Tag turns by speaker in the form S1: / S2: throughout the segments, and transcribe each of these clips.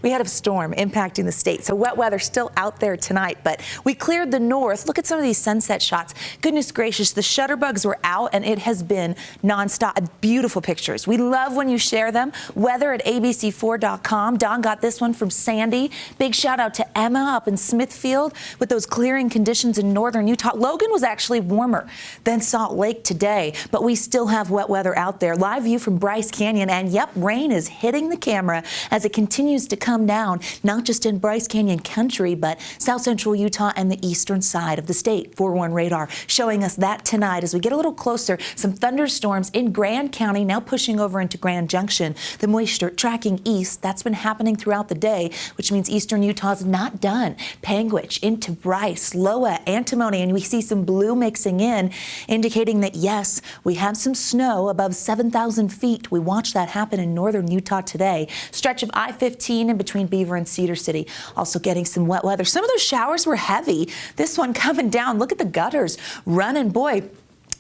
S1: We had a storm impacting the state, so wet weather still out there tonight, but we cleared the north. Look at some of these sunset shots. Goodness gracious, the shutterbugs were out, and it has been nonstop. Beautiful pictures. We love when you share them. Weather at abc4.com. Don got this one from Sandy. Big shout out to Emma up in Smithfield with those clearing conditions in northern Utah. Logan was actually warmer than Salt Lake today, but we still have wet weather out there. Live view from Bryce Canyon, and yep, rain is hitting the camera as it continues to come down, not just in Bryce Canyon country, but south central Utah and the eastern side of the state. 4-1 radar showing us that tonight as we get a little closer. Some thunderstorms in Grand County now pushing over into Grand Junction. The moisture tracking east. That's been happening throughout the day, which means eastern Utah's not done. Panguitch into Bryce, Loa, Antimony, and we see some blue mixing in, indicating that yes, we have some snow above 7,000 feet. We watched that happen in northern Utah today. Stretch of I-15 in between Beaver and Cedar City. Also getting some wet weather. Some of those showers were heavy. This one coming down. Look at the gutters running. Boy,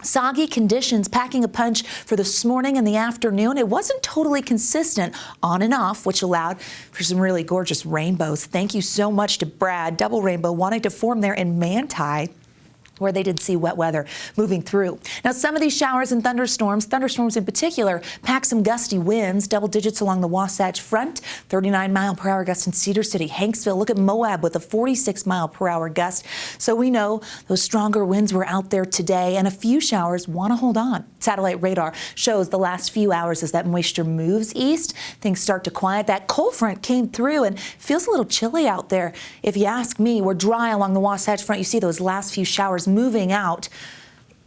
S1: soggy conditions packing a punch for this morning and the afternoon. It wasn't totally consistent on and off, which allowed for some really gorgeous rainbows. Thank you so much to Brad. Double rainbow wanting to form there in Manti, where they did see wet weather moving through. Now, some of these showers and thunderstorms in particular, pack some gusty winds, double digits along the Wasatch Front, 39-mile-per-hour gust in Cedar City. Hanksville, look at Moab with a 46-mile-per-hour gust. So we know those stronger winds were out there today, and a few showers want to hold on. Satellite radar shows the last few hours as that moisture moves east, things start to quiet. That cold front came through and feels a little chilly out there. If you ask me, we're dry along the Wasatch Front. You see those last few showers moving out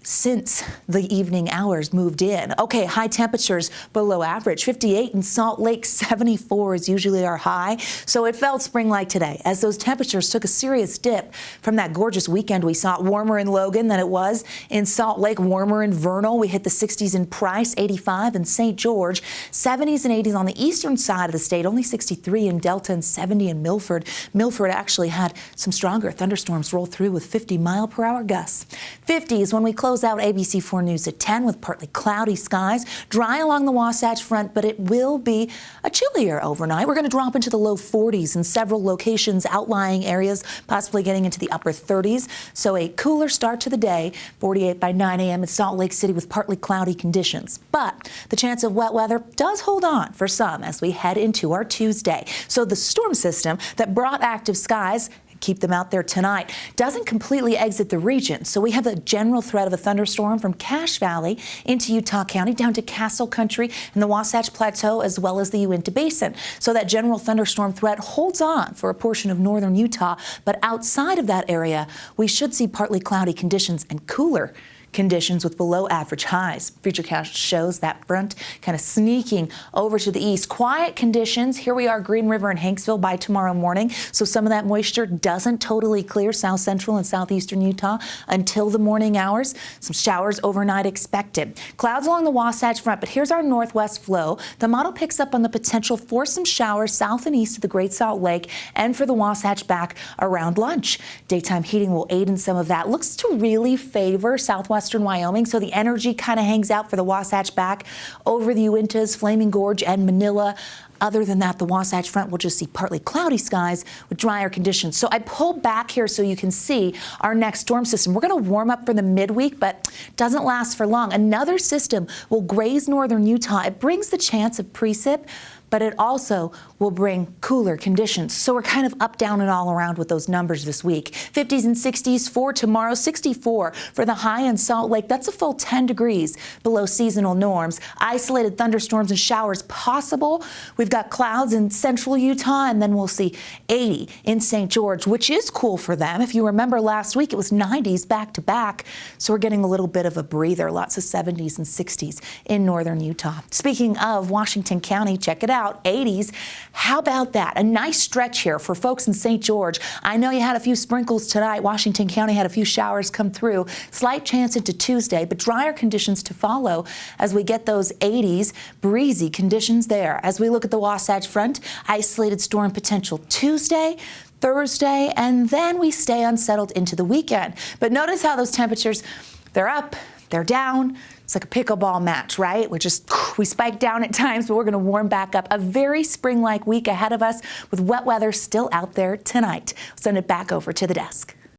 S1: since the evening hours moved in. Okay, high temperatures below average. 58 in Salt Lake, 74 is usually our high. So it felt spring-like today as those temperatures took a serious dip from that gorgeous weekend we saw. Warmer in Logan than it was in Salt Lake, warmer in Vernal. We hit the 60s in Price, 85 in St. George, 70s and 80s on the eastern side of the state, only 63 in Delta and 70 in Milford. Milford actually had some stronger thunderstorms roll through with 50-mile-per-hour gusts. 50s when we close out ABC4 News at 10 with partly cloudy skies, dry along the Wasatch Front, but it will be a chillier overnight. We're going to drop into the low 40s in several locations, outlying areas, possibly getting into the upper 30s. So a cooler start to the day, 48 by 9 a.m. in Salt Lake City with partly cloudy conditions. But the chance of wet weather does hold on for some as we head into our Tuesday. So the storm system that brought active skies, keep them out there tonight, doesn't completely exit the region. So we have a general threat of a thunderstorm from Cache Valley into Utah County down to Castle Country and the Wasatch Plateau, as well as the Uinta Basin. So that general thunderstorm threat holds on for a portion of northern Utah, but outside of that area, we should see partly cloudy conditions and cooler conditions with below average highs. Futurecast shows that front kind of sneaking over to the east. Quiet conditions. Here we are, Green River and Hanksville by tomorrow morning. So some of that moisture doesn't totally clear south central and southeastern Utah until the morning hours. Some showers overnight expected. Clouds along the Wasatch Front, but here's our northwest flow. The model picks up on the potential for some showers south and east of the Great Salt Lake and for the Wasatch back around lunch. Daytime heating will aid in some of that. Looks to really favor southwestern Wyoming, so the energy kind of hangs out for the Wasatch back over the Uintas, Flaming Gorge, and Manila. Other than that, the Wasatch Front will just see partly cloudy skies with drier conditions. So I pulled back here so you can see our next storm system. We're going to warm up for the midweek, but doesn't last for long. Another system will graze northern Utah. It brings the chance of precip, but it also will bring cooler conditions. So we're kind of up, down, and all around with those numbers this week. 50s and 60s for tomorrow, 64 for the high in Salt Lake. That's a full 10 degrees below seasonal norms. Isolated thunderstorms and showers possible. We've got clouds in central Utah, and then we'll see 80 in St. George, which is cool for them. If you remember last week, it was 90s back to back. So we're getting a little bit of a breather. Lots of 70s and 60s in northern Utah. Speaking of Washington County, check it out. 80s. How about that? A nice stretch here for folks in St. George. I know you had a few sprinkles tonight. Washington County had a few showers come through. Slight chance into Tuesday, but drier conditions to follow as we get those 80s. Breezy conditions there. As we look at the Wasatch Front, isolated storm potential Tuesday, Thursday, and then we stay unsettled into the weekend. But notice how those temperatures, they're up, they're down. It's like a pickleball match, right? We spike down at times, but we're going to warm back up. A very spring-like week ahead of us with wet weather still out there tonight. I'll send it back over to the desk.